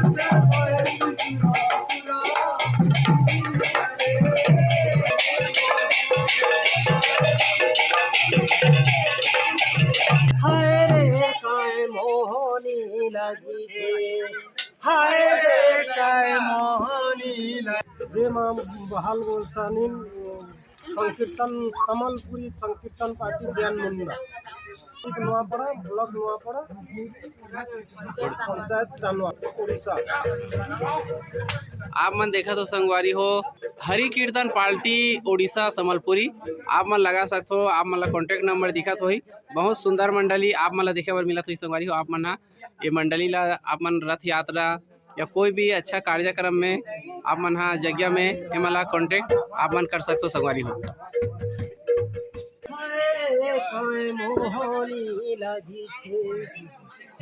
हाय रे काय मोहनी लागिছে हाय रे काय मोहनी जे मां बहाल गोसानी संकीर्तन कमलपुरी संकीर्तन पार्टी ज्ञान मुंडा नुआपड़ा ब्लॉक नुआपड़ा पंचायत टानुआ उड़ीसा। आप मन देखा तो संगवारी हो हरि कीर्तन पार्टी उड़ीसा संबलपुरी आप मन लगा सकते हो। आप मन ला कॉन्टेक्ट नंबर दिखत होही। बहुत सुंदर मंडली आप मन ला देखे बर मिलत होही संगवारी हो। आप मन हा ये मंडली ला आप मन रथ यात्रा या कोई भी अच्छा कार्यक्रम में आप मन हा जगह में ये मन ला कॉन्टेक्ट आप मन कर सकते हो संगवारी हो। काय मोहनी लागिছে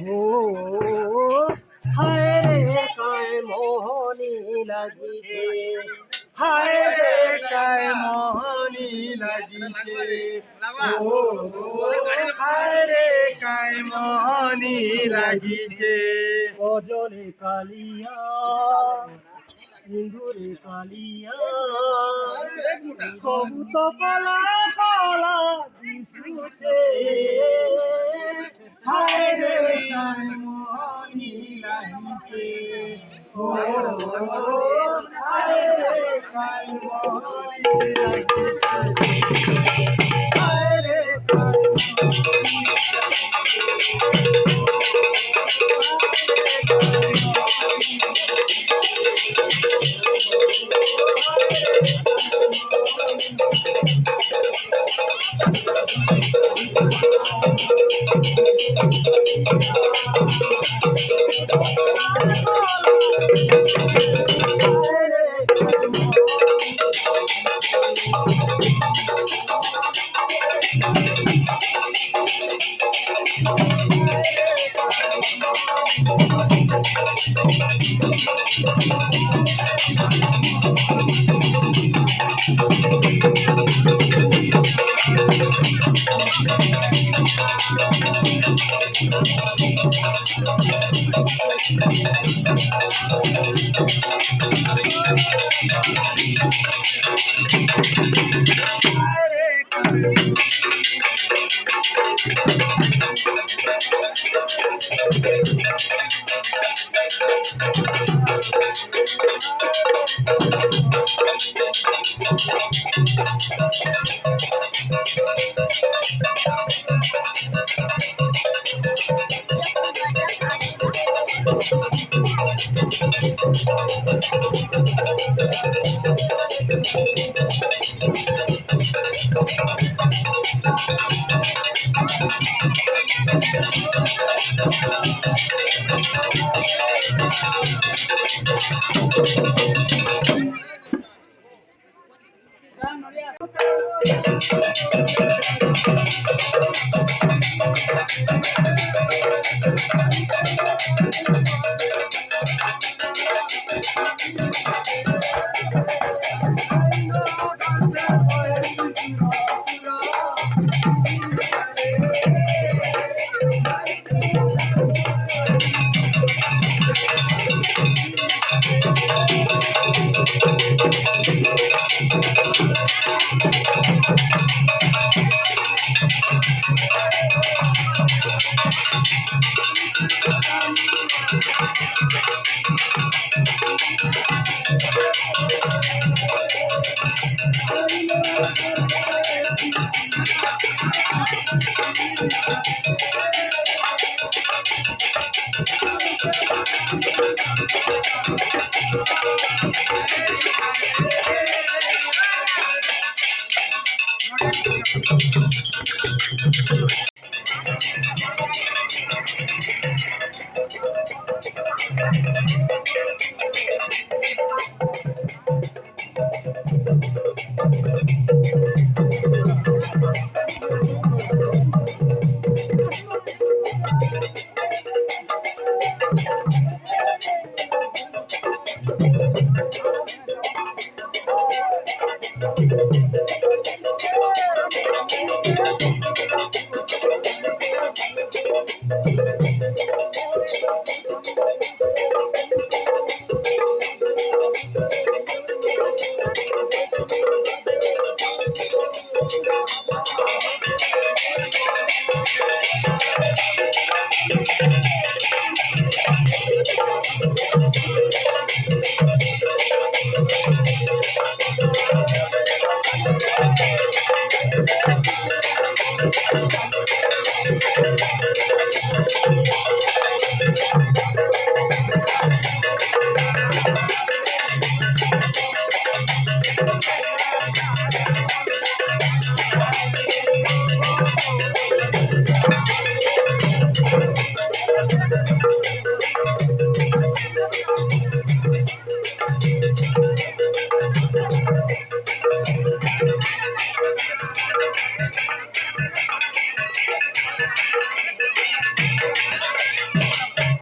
हो हाय रे काय मोहनी लागिছে हाय रे काय मोहनी लागिছে हो हाय रे काय मोहनी लागिছে गजले कालिया सिंदूरे कालिया सबू तो कला कला दिशुছে हाय रे काय मोहनी लागिছে ओ हाय रे काय मोहनी लागिছে हाय रे